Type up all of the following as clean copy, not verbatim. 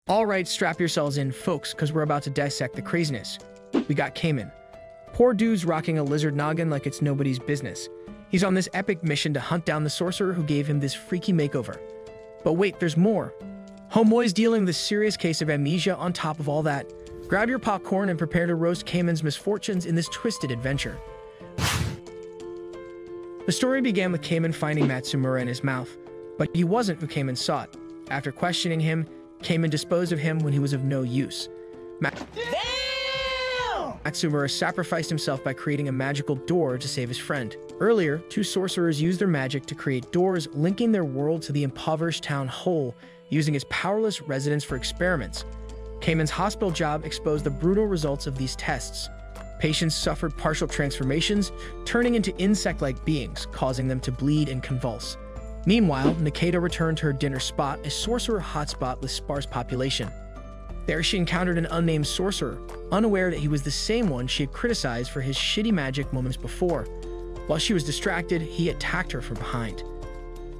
All right, strap yourselves in, folks, because we're about to dissect the craziness. We got Cayman. Poor dude's rocking a lizard noggin like it's nobody's business. He's on this epic mission to hunt down the sorcerer who gave him this freaky makeover. But wait, there's more. Homeboy's dealing with a serious case of amnesia on top of all that. Grab your popcorn and prepare to roast Cayman's misfortunes in this twisted adventure. The story began with Cayman finding Matsumura in his mouth, but he wasn't who Cayman sought. After questioning him, Cayman disposed of him when he was of no use. Matsumura sacrificed himself by creating a magical door to save his friend. Earlier, two sorcerers used their magic to create doors linking their world to the impoverished town whole, using his powerless residents for experiments. Cayman's hospital job exposed the brutal results of these tests. Patients suffered partial transformations, turning into insect-like beings, causing them to bleed and convulse. Meanwhile, Nikita returned to her dinner spot, a sorcerer hotspot with sparse population. There she encountered an unnamed sorcerer, unaware that he was the same one she had criticized for his shitty magic moments before. While she was distracted, he attacked her from behind.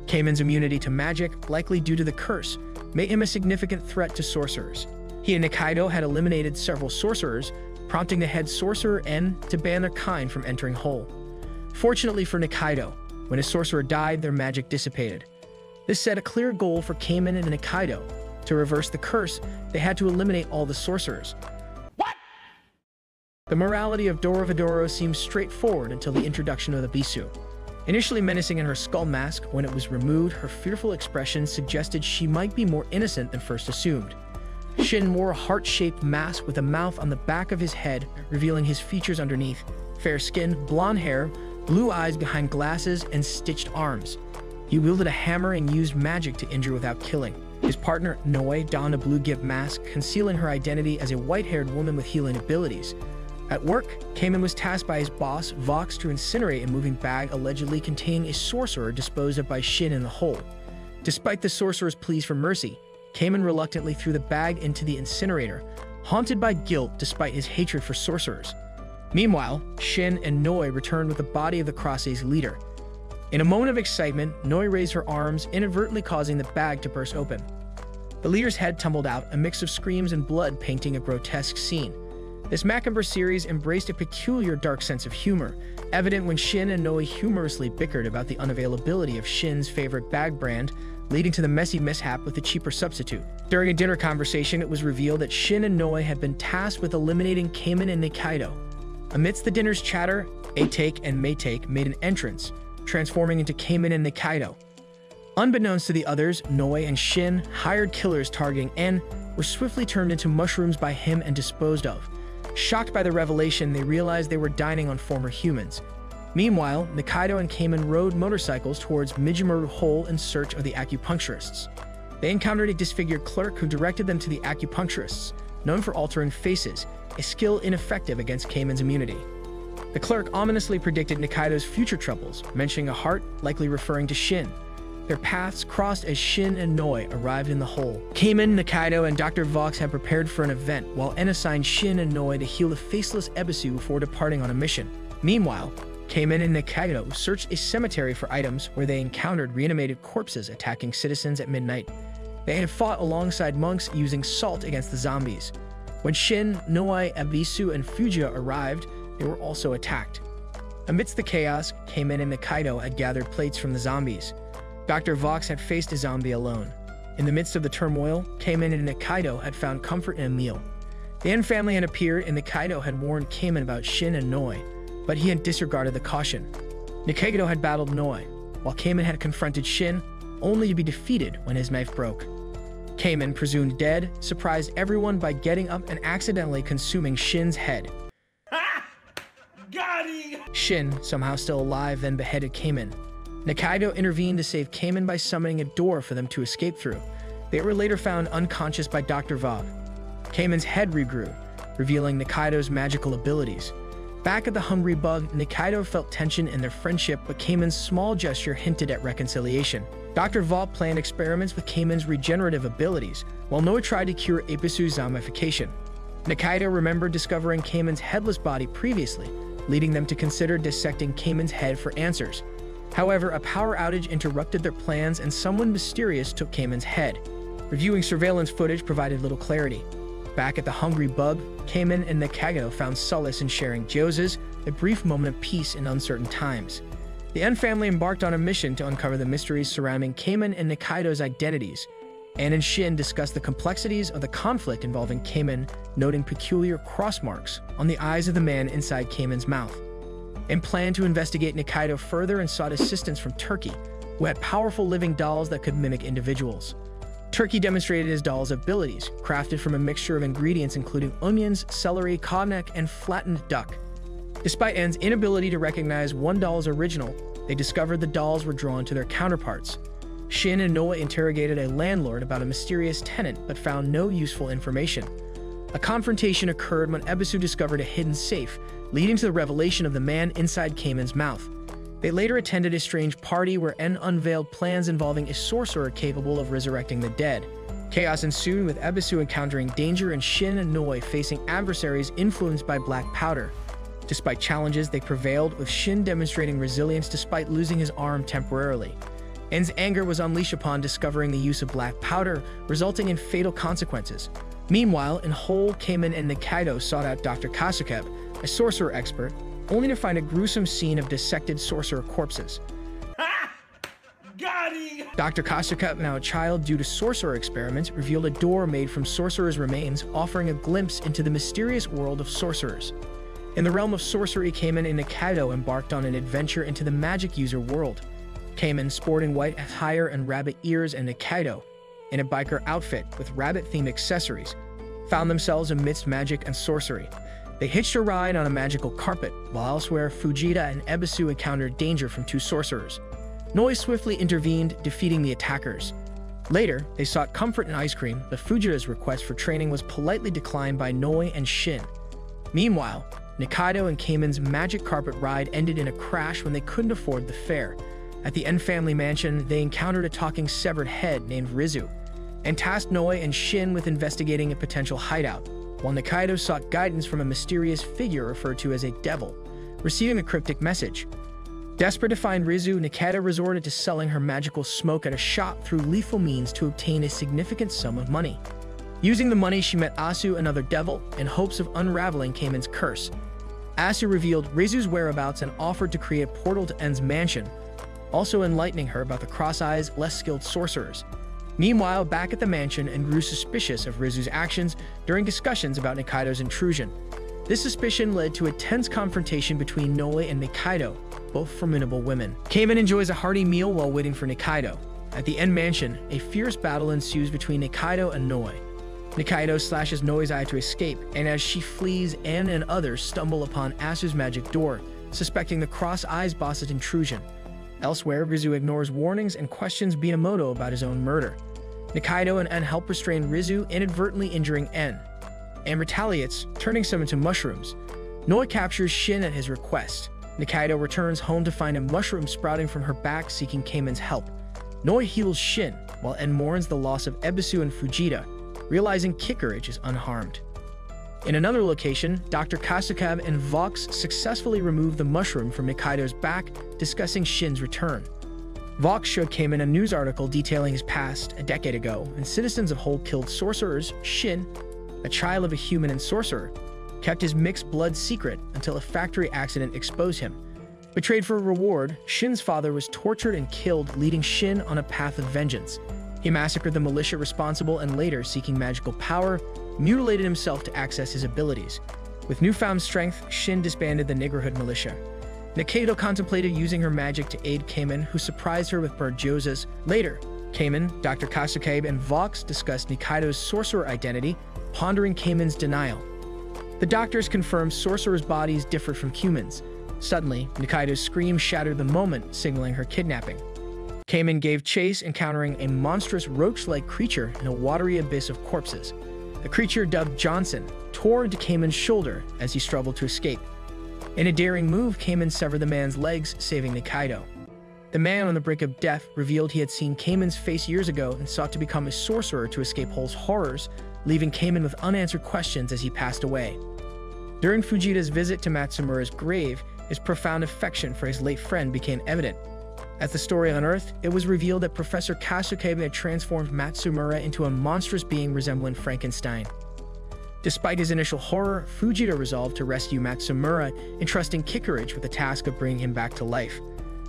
Cayman's immunity to magic, likely due to the curse, made him a significant threat to sorcerers. He and Nikaido had eliminated several sorcerers, prompting the head sorcerer N to ban their kind from entering Whole. Fortunately for Nikaido, when a sorcerer died, their magic dissipated. This set a clear goal for Cayman and Nikaido. To reverse the curse, they had to eliminate all the sorcerers. What? The morality of Dorovidoro seemed straightforward until the introduction of the Bisu. Initially menacing in her skull mask, when it was removed, her fearful expression suggested she might be more innocent than first assumed. Shin wore a heart-shaped mask with a mouth on the back of his head, revealing his features underneath: fair skin, blonde hair, blue eyes behind glasses, and stitched arms. He wielded a hammer and used magic to injure without killing. His partner, Noi, donned a blue gimp mask, concealing her identity as a white-haired woman with healing abilities. At work, Cayman was tasked by his boss, Vox, to incinerate a moving bag allegedly containing a sorcerer disposed of by Shin in the hole. Despite the sorcerer's pleas for mercy, Cayman reluctantly threw the bag into the incinerator, haunted by guilt despite his hatred for sorcerers. Meanwhile, Shin and Noi returned with the body of the Crosse's leader. In a moment of excitement, Noi raised her arms, inadvertently causing the bag to burst open. The leader's head tumbled out, a mix of screams and blood painting a grotesque scene. This macabre series embraced a peculiar dark sense of humor, evident when Shin and Noi humorously bickered about the unavailability of Shin's favorite bag brand, leading to the messy mishap with the cheaper substitute. During a dinner conversation, it was revealed that Shin and Noi had been tasked with eliminating Cayman and Nikaido. Amidst the dinner's chatter, Atake and Maytake made an entrance, transforming into Cayman and Nikaido. Unbeknownst to the others, Noi and Shin, hired killers targeting N, were swiftly turned into mushrooms by him and disposed of. Shocked by the revelation, they realized they were dining on former humans. Meanwhile, Nikaido and Cayman rode motorcycles towards Mijimaru Hole in search of the acupuncturists. They encountered a disfigured clerk who directed them to the acupuncturists, known for altering faces, a skill ineffective against Cayman's immunity. The clerk ominously predicted Nikaido's future troubles, mentioning a heart, likely referring to Shin. Their paths crossed as Shin and Noi arrived in the hole. Cayman, Nikaido, and Dr. Vox had prepared for an event, while En assigned Shin and Noi to heal the faceless Ebisu before departing on a mission. Meanwhile, Cayman and Nikaido searched a cemetery for items where they encountered reanimated corpses attacking citizens at midnight. They had fought alongside monks using salt against the zombies. When Shin, Noi, Ebisu, and Fujiya arrived, they were also attacked. Amidst the chaos, Cayman and Nikaido had gathered plates from the zombies. Dr. Vox had faced a zombie alone. In the midst of the turmoil, Cayman and Nikaido had found comfort in a meal. The En family had appeared, and Nikaido had warned Cayman about Shin and Noi, but he had disregarded the caution. Nikaido had battled Noi, while Cayman had confronted Shin, only to be defeated when his knife broke. Cayman, presumed dead, surprised everyone by getting up and accidentally consuming Shin's head. Got him! Shin, somehow still alive, then beheaded Cayman. Nikaido intervened to save Cayman by summoning a door for them to escape through. They were later found unconscious by Dr. Vogue. Cayman's head regrew, revealing Nikaido's magical abilities. Back at the Hungry Bug, Nikaido felt tension in their friendship, but Cayman's small gesture hinted at reconciliation. Dr. Vault planned experiments with Cayman's regenerative abilities, while Noah tried to cure Ebisu's zombification. Nikaido remembered discovering Cayman's headless body previously, leading them to consider dissecting Cayman's head for answers. However, a power outage interrupted their plans and someone mysterious took Cayman's head. Reviewing surveillance footage provided little clarity. Back at the Hungry Bug, Cayman and Nikaido found solace in sharing Jose's, a brief moment of peace in uncertain times. The N family embarked on a mission to uncover the mysteries surrounding Cayman and Nikaido's identities. Ann and Shin discussed the complexities of the conflict involving Cayman, noting peculiar cross marks on the eyes of the man inside Cayman's mouth. And planned to investigate Nikaido further and sought assistance from Turkey, who had powerful living dolls that could mimic individuals. Turkey demonstrated his doll's abilities, crafted from a mixture of ingredients including onions, celery, cognac, and flattened duck. Despite Ann's inability to recognize one doll's original, they discovered the dolls were drawn to their counterparts. Shin and Noah interrogated a landlord about a mysterious tenant but found no useful information. A confrontation occurred when Ebisu discovered a hidden safe, leading to the revelation of the man inside Cayman's mouth. They later attended a strange party where N unveiled plans involving a sorcerer capable of resurrecting the dead. Chaos ensued, with Ebisu encountering danger and Shin and Noi facing adversaries influenced by black powder. Despite challenges, they prevailed, with Shin demonstrating resilience despite losing his arm temporarily. N's anger was unleashed upon discovering the use of black powder, resulting in fatal consequences. Meanwhile, in Whole, Cayman and Nikaido sought out Dr. Kasukeb, a sorcerer expert, only to find a gruesome scene of dissected sorcerer corpses. Dr. Kasukeb, now a child due to sorcerer experiments, revealed a door made from sorcerers' remains, offering a glimpse into the mysterious world of sorcerers. In the realm of sorcery, Cayman and Nikaido embarked on an adventure into the magic user world. Cayman, sporting white attire and rabbit ears, and Nikaido, in a biker outfit with rabbit-themed accessories, found themselves amidst magic and sorcery. They hitched a ride on a magical carpet, while elsewhere Fujita and Ebisu encountered danger from two sorcerers. Noi swiftly intervened, defeating the attackers. Later, they sought comfort in ice cream, but Fujita's request for training was politely declined by Noi and Shin. Meanwhile, Nikaido and Cayman's magic carpet ride ended in a crash when they couldn't afford the fare. At the N family mansion, they encountered a talking severed head named Rizu, and tasked Noi and Shin with investigating a potential hideout, while Nikaido sought guidance from a mysterious figure referred to as a devil, receiving a cryptic message. Desperate to find Rizu, Nikaido resorted to selling her magical smoke at a shop through lethal means to obtain a significant sum of money. Using the money, she met Asu, another devil, in hopes of unraveling Cayman's curse. Asu revealed Rizu's whereabouts and offered to create a portal to N's mansion, also enlightening her about the cross-eyes, less skilled sorcerers. Meanwhile, back at the mansion, N grew suspicious of Rizu's actions during discussions about Nikaido's intrusion. This suspicion led to a tense confrontation between Noe and Nikaido, both formidable women. Cayman enjoys a hearty meal while waiting for Nikaido. At the N mansion, a fierce battle ensues between Nikaido and Noe. Nikaido slashes Noi's eye to escape, and as she flees, N and others stumble upon Asu's magic door, suspecting the Cross-Eyes boss's intrusion. Elsewhere, Rizu ignores warnings and questions Minamoto about his own murder. Nikaido and N help restrain Rizu, inadvertently injuring N, and retaliates, turning some into mushrooms. Noi captures Shin at his request. Nikaido returns home to find a mushroom sprouting from her back, seeking Cayman's help. Noi heals Shin, while N mourns the loss of Ebisu and Fujita, realizing Kikourage is unharmed. In another location, Dr. Kasukab and Vox successfully remove the mushroom from Nikaido's back, discussing Shin's return. Vox showed Cayman a news article detailing his past a decade ago, and citizens of Whole killed sorcerers. Shin, a child of a human and sorcerer, kept his mixed blood secret until a factory accident exposed him. Betrayed for a reward, Shin's father was tortured and killed, leading Shin on a path of vengeance. He massacred the militia responsible and later, seeking magical power, mutilated himself to access his abilities. With newfound strength, Shin disbanded the neighborhood militia. Nikaido contemplated using her magic to aid Cayman, who surprised her with bird Joses. Later, Cayman, Dr. Kasukabe, and Vox discussed Nikaido's sorcerer identity, pondering Cayman's denial. The doctors confirmed sorcerers' bodies differed from humans. Suddenly, Nikaido's scream shattered the moment, signaling her kidnapping. Cayman gave chase, encountering a monstrous roach-like creature in a watery abyss of corpses. The creature, dubbed Johnson, tore into Cayman's shoulder as he struggled to escape. In a daring move, Cayman severed the man's legs, saving Nikaido. The man on the brink of death revealed he had seen Cayman's face years ago and sought to become a sorcerer to escape Whole's horrors, leaving Cayman with unanswered questions as he passed away. During Fujita's visit to Matsumura's grave, his profound affection for his late friend became evident. As the story unearthed, it was revealed that Professor Kasukebe had transformed Matsumura into a monstrous being resembling Frankenstein. Despite his initial horror, Fujita resolved to rescue Matsumura, entrusting Kikuridge with the task of bringing him back to life.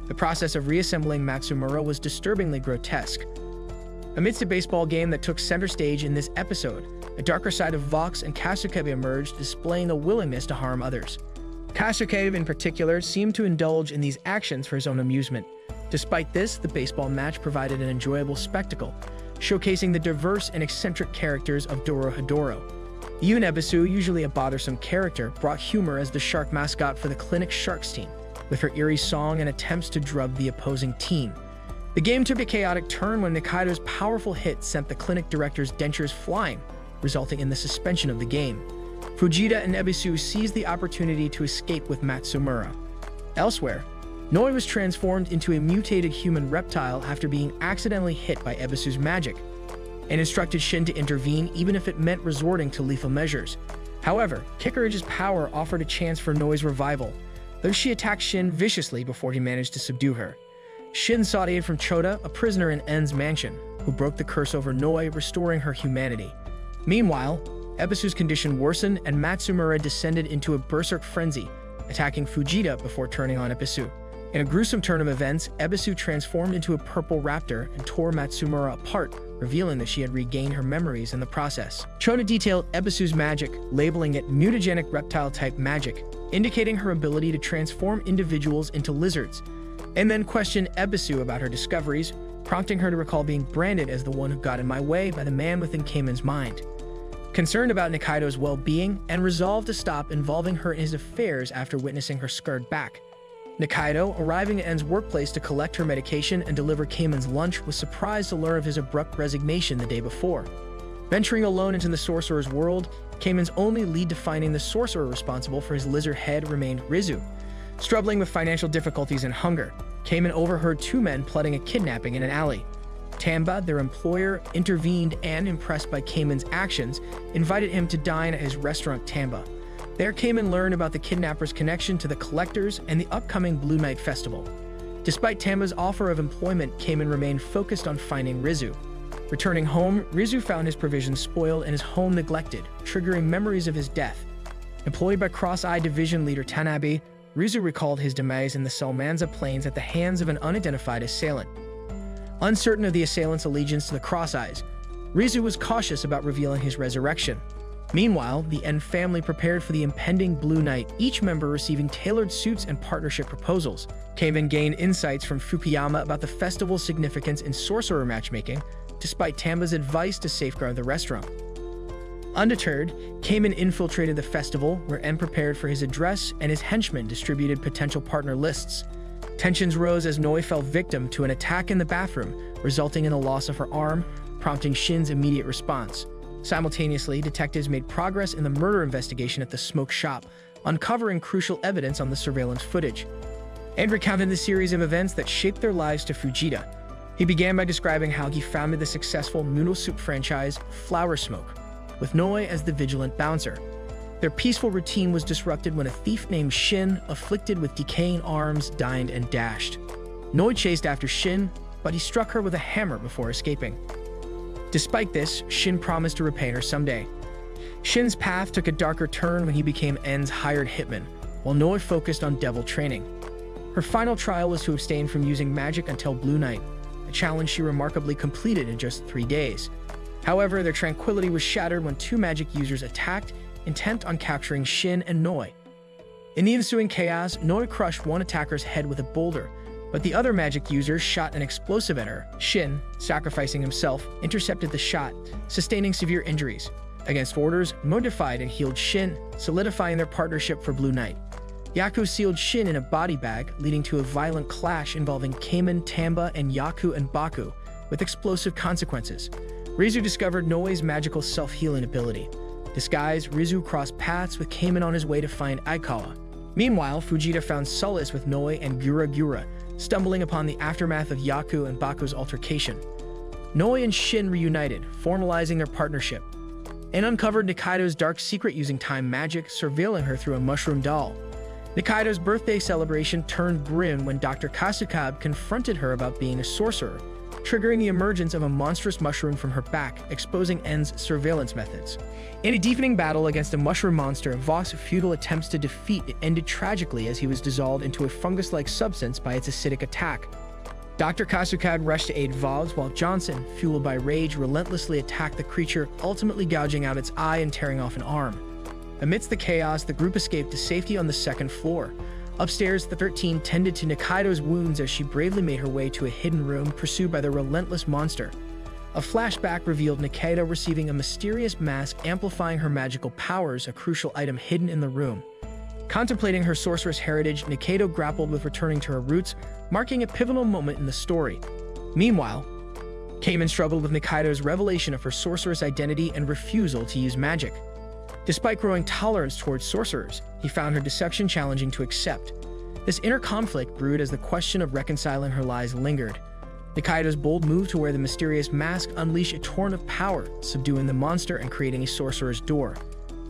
The process of reassembling Matsumura was disturbingly grotesque. Amidst a baseball game that took center stage in this episode, a darker side of Vox and Kasukebe emerged, displaying a willingness to harm others. Kasukebe, in particular, seemed to indulge in these actions for his own amusement. Despite this, the baseball match provided an enjoyable spectacle, showcasing the diverse and eccentric characters of Dorohedoro. Yun Ebisu, usually a bothersome character, brought humor as the shark mascot for the Clinic Sharks team, with her eerie song and attempts to drug the opposing team. The game took a chaotic turn when Nikaido's powerful hit sent the clinic director's dentures flying, resulting in the suspension of the game. Fujita and Ebisu seized the opportunity to escape with Matsumura. Elsewhere, Noi was transformed into a mutated human reptile after being accidentally hit by Ebisu's magic, and instructed Shin to intervene even if it meant resorting to lethal measures. However, Kikuridge's power offered a chance for Noi's revival, though she attacked Shin viciously before he managed to subdue her. Shin sought aid from Chota, a prisoner in En's mansion, who broke the curse over Noi, restoring her humanity. Meanwhile, Ebisu's condition worsened and Matsumura descended into a berserk frenzy, attacking Fujita before turning on Ebisu. In a gruesome turn of events, Ebisu transformed into a purple raptor and tore Matsumura apart, revealing that she had regained her memories in the process. Chota detailed Ebisu's magic, labeling it mutagenic reptile-type magic, indicating her ability to transform individuals into lizards, and then questioned Ebisu about her discoveries, prompting her to recall being branded as the one who got in my way by the man within Kamen's mind. Concerned about Nikaido's well-being and resolved to stop involving her in his affairs after witnessing her scarred back, Nikaido, arriving at En's workplace to collect her medication and deliver Kamen's lunch, was surprised to learn of his abrupt resignation the day before. Venturing alone into the Sorcerer's world, Kamen's only lead to finding the Sorcerer responsible for his lizard head remained Rizu. Struggling with financial difficulties and hunger, Kamen overheard two men plotting a kidnapping in an alley. Tamba, their employer, intervened and, impressed by Kamen's actions, invited him to dine at his restaurant Tamba. There, Kamen learned about the kidnappers' connection to the Collectors and the upcoming Blue Night Festival. Despite Tamba's offer of employment, Kamen remained focused on finding Rizu. Returning home, Rizu found his provisions spoiled and his home neglected, triggering memories of his death. Employed by Cross-Eye Division leader Tanabe, Rizu recalled his demise in the Salmanza Plains at the hands of an unidentified assailant. Uncertain of the assailant's allegiance to the Cross-Eyes, Rizu was cautious about revealing his resurrection. Meanwhile, the En family prepared for the impending Blue Night, each member receiving tailored suits and partnership proposals. Kamen gained insights from Fukuyama about the festival's significance in sorcerer matchmaking, despite Tamba's advice to safeguard the restaurant. Undeterred, Kamen infiltrated the festival, where En prepared for his address and his henchmen distributed potential partner lists. Tensions rose as Noi fell victim to an attack in the bathroom, resulting in the loss of her arm, prompting Shin's immediate response. Simultaneously, detectives made progress in the murder investigation at the smoke shop, uncovering crucial evidence on the surveillance footage. And recounted the series of events that shaped their lives to Fujita. He began by describing how he founded the successful noodle soup franchise Flower Smoke, with Noi as the vigilant bouncer. Their peaceful routine was disrupted when a thief named Shin, afflicted with decaying arms, dined and dashed. Noi chased after Shin, but he struck her with a hammer before escaping. Despite this, Shin promised to repay her someday. Shin's path took a darker turn when he became En's hired hitman, while Noi focused on devil training. Her final trial was to abstain from using magic until Blue Night, a challenge she remarkably completed in just 3 days. However, their tranquility was shattered when two magic users attacked, intent on capturing Shin and Noi. In the ensuing chaos, Noi crushed one attacker's head with a boulder, but the other magic user shot an explosive at her. Shin, sacrificing himself, intercepted the shot, sustaining severe injuries. Against orders, Noi defied and healed Shin, solidifying their partnership for Blue Night. Yaku sealed Shin in a body bag, leading to a violent clash involving Kamen, Tamba, and Yaku and Baku, with explosive consequences. Rizu discovered Noi's magical self-healing ability. Disguised, Rizu crossed paths with Kamen on his way to find Aikawa. Meanwhile, Fujita found solace with Noi and Gura, stumbling upon the aftermath of Yaku and Baku's altercation. Noi and Shin reunited, formalizing their partnership, and uncovered Nikaido's dark secret using time magic, surveilling her through a mushroom doll. Nikaido's birthday celebration turned grim when Dr. Kasukabe confronted her about being a sorcerer, triggering the emergence of a monstrous mushroom from her back, exposing En's surveillance methods. In a deepening battle against a mushroom monster, Vox's futile attempts to defeat it ended tragically as he was dissolved into a fungus-like substance by its acidic attack. Dr. Kasukabe rushed to aid Vox, while Johnson, fueled by rage, relentlessly attacked the creature, ultimately gouging out its eye and tearing off an arm. Amidst the chaos, the group escaped to safety on the second floor. Upstairs, the 13 tended to Nikaido's wounds as she bravely made her way to a hidden room pursued by the relentless monster. A flashback revealed Nikaido receiving a mysterious mask amplifying her magical powers, a crucial item hidden in the room. Contemplating her sorceress heritage, Nikaido grappled with returning to her roots, marking a pivotal moment in the story. Meanwhile, Kamen struggled with Nikaido's revelation of her sorceress identity and refusal to use magic. Despite growing tolerance towards sorcerers, he found her deception challenging to accept. This inner conflict brewed as the question of reconciling her lies lingered. Nikaido's bold move to wear the mysterious mask unleashed a torrent of power, subduing the monster and creating a sorcerer's door.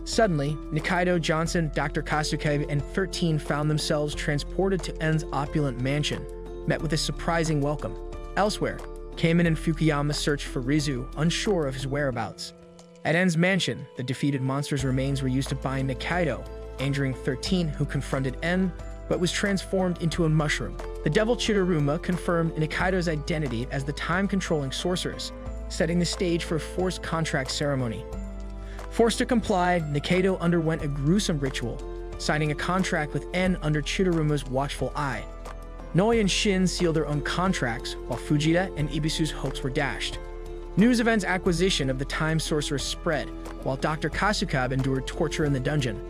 Suddenly, Nikaido, Johnson, Dr. Kasukabe, and 13 found themselves transported to En's opulent mansion, met with a surprising welcome. Elsewhere, Kamen and Fukuyama searched for Rizu, unsure of his whereabouts. At En's mansion, the defeated monster's remains were used to bind Nikaido, injuring 13, who confronted En, but was transformed into a mushroom. The devil Chidoruma confirmed Nikaido's identity as the time-controlling sorceress, setting the stage for a forced contract ceremony. Forced to comply, Nikaido underwent a gruesome ritual, signing a contract with En under Chidoruma's watchful eye. Noi and Shin sealed their own contracts, while Fujita and Ibisu's hopes were dashed. News of En's acquisition of the Time Sorceress spread, while Dr. Kasukabe endured torture in the dungeon.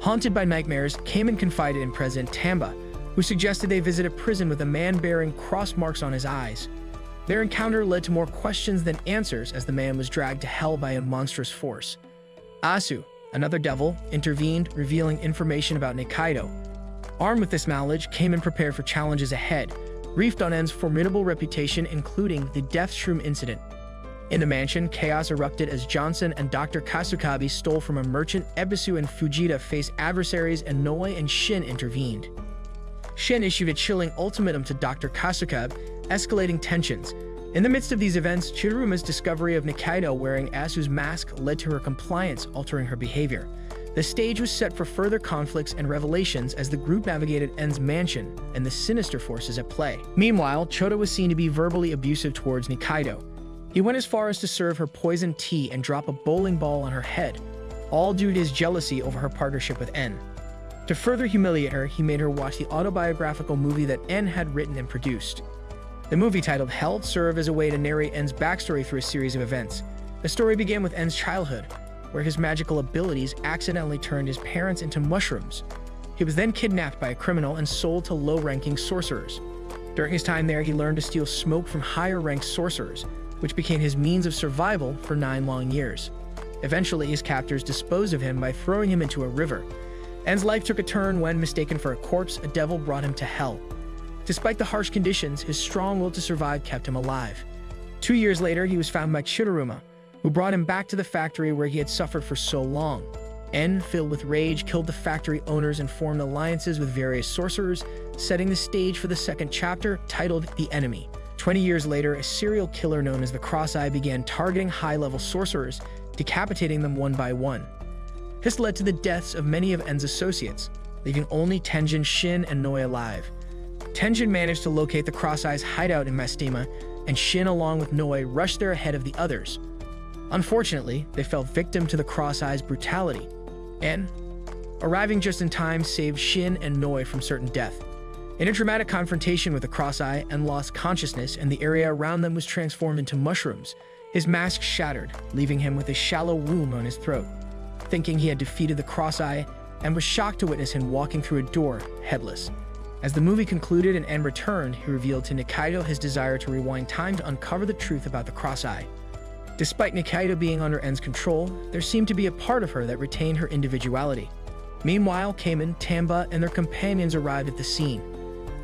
Haunted by nightmares, Kamen confided in President Tamba, who suggested they visit a prison with a man bearing cross marks on his eyes. Their encounter led to more questions than answers as the man was dragged to hell by a monstrous force. Asu, another devil, intervened, revealing information about Nikaido. Armed with this knowledge, Kamen prepared for challenges ahead, briefed on En's formidable reputation, including the Death Shroom incident. In the mansion, chaos erupted as Johnson and Dr. Kasukabe stole from a merchant. Ebisu and Fujita faced adversaries, and Noi and Shin intervened. Shin issued a chilling ultimatum to Dr. Kasukabe, escalating tensions. In the midst of these events, Chidoruma's discovery of Nikaido wearing Asu's mask led to her compliance, altering her behavior. The stage was set for further conflicts and revelations as the group navigated En's mansion and the sinister forces at play. Meanwhile, Chota was seen to be verbally abusive towards Nikaido. He went as far as to serve her poisoned tea and drop a bowling ball on her head, all due to his jealousy over her partnership with En. To further humiliate her, he made her watch the autobiographical movie that En had written and produced. The movie, titled Hell, served as a way to narrate En's backstory through a series of events. The story began with En's childhood, where his magical abilities accidentally turned his parents into mushrooms. He was then kidnapped by a criminal and sold to low-ranking sorcerers. During his time there, he learned to steal smoke from higher-ranked sorcerers, which became his means of survival for 9 long years. Eventually, his captors disposed of him by throwing him into a river. En's life took a turn when, mistaken for a corpse, a devil brought him to hell. Despite the harsh conditions, his strong will to survive kept him alive. 2 years later, he was found by Chidoruma, who brought him back to the factory where he had suffered for so long. En, filled with rage, killed the factory owners and formed alliances with various sorcerers, setting the stage for the second chapter, titled The Enemy. 20 years later, a serial killer known as the Cross-Eye began targeting high-level sorcerers, decapitating them one by one. This led to the deaths of many of En's associates, leaving only Tenjin, Shin, and Noi alive. Tenjin managed to locate the Cross-Eye's hideout in Mastema, and Shin, along with Noi, rushed there ahead of the others. Unfortunately, they fell victim to the Cross-Eye's brutality. En, arriving just in time, saved Shin and Noi from certain death. In a dramatic confrontation with the Cross-Eye, En lost consciousness and the area around them was transformed into mushrooms. His mask shattered, leaving him with a shallow wound on his throat. Thinking he had defeated the Cross-Eye, En was shocked to witness him walking through a door, headless. As the movie concluded and En returned, he revealed to Nikaido his desire to rewind time to uncover the truth about the Cross-Eye. Despite Nikaido being under En's control, there seemed to be a part of her that retained her individuality. Meanwhile, Kamen, Tamba, and their companions arrived at the scene.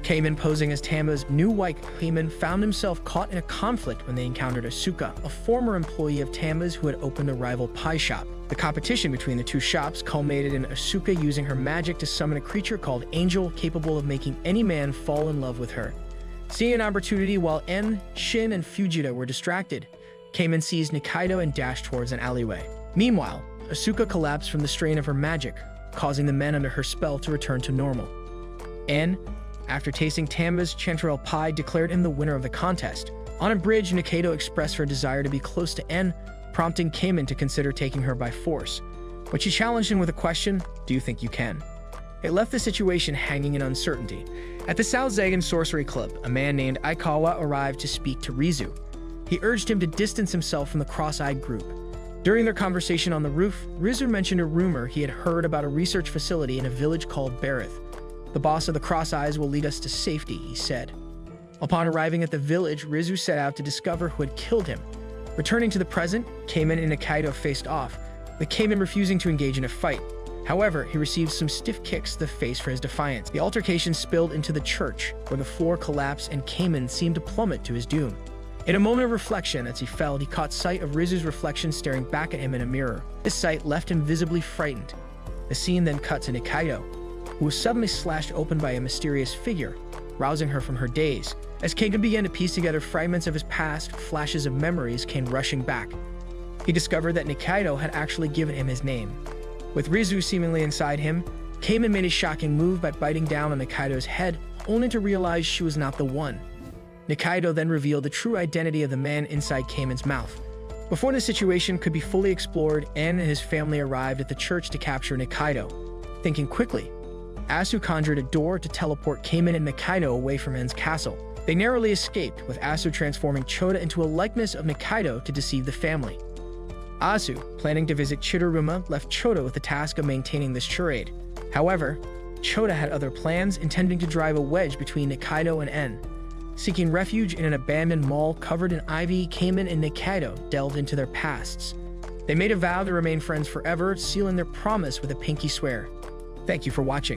Cayman, posing as Tama's new wife, Cayman found himself caught in a conflict when they encountered Asuka, a former employee of Tama's who had opened a rival pie shop. The competition between the two shops culminated in Asuka using her magic to summon a creature called Angel, capable of making any man fall in love with her. Seeing an opportunity while En, Shin, and Fujita were distracted, Cayman seized Nikaido and dashed towards an alleyway. Meanwhile, Asuka collapsed from the strain of her magic, causing the men under her spell to return to normal. En, after tasting Tama's chanterelle pie, declared him the winner of the contest. On a bridge, Nikaido expressed her desire to be close to En, prompting Cayman to consider taking her by force. But she challenged him with a question, "Do you think you can?" It left the situation hanging in uncertainty. At the South Zagan Sorcery Club, a man named Aikawa arrived to speak to Rizu. He urged him to distance himself from the cross-eyed group. During their conversation on the roof, Rizu mentioned a rumor he had heard about a research facility in a village called Barith. "The boss of the Cross-Eyes will lead us to safety," he said. Upon arriving at the village, Rizu set out to discover who had killed him. Returning to the present, Cayman and Nikaido faced off, with Cayman refusing to engage in a fight. However, he received some stiff kicks to the face for his defiance. The altercation spilled into the church, where the floor collapsed and Cayman seemed to plummet to his doom. In a moment of reflection, as he fell, he caught sight of Rizu's reflection staring back at him in a mirror. This sight left him visibly frightened. The scene then cut to Nikaido, who was suddenly slashed open by a mysterious figure, rousing her from her daze. As Cayman began to piece together fragments of his past, flashes of memories came rushing back. He discovered that Nikaido had actually given him his name. With Rizu seemingly inside him, Cayman made a shocking move by biting down on Nikaido's head, only to realize she was not the one. Nikaido then revealed the true identity of the man inside Cayman's mouth. Before the situation could be fully explored, En and his family arrived at the church to capture Nikaido. Thinking quickly, Asu conjured a door to teleport Cayman and Nikaido away from En's castle. They narrowly escaped, with Asu transforming Chota into a likeness of Nikaido to deceive the family. Asu, planning to visit Chidoruma, left Chota with the task of maintaining this charade. However, Chota had other plans, intending to drive a wedge between Nikaido and En. Seeking refuge in an abandoned mall covered in ivy, Cayman and Nikaido delved into their pasts. They made a vow to remain friends forever, sealing their promise with a pinky swear. Thank you for watching.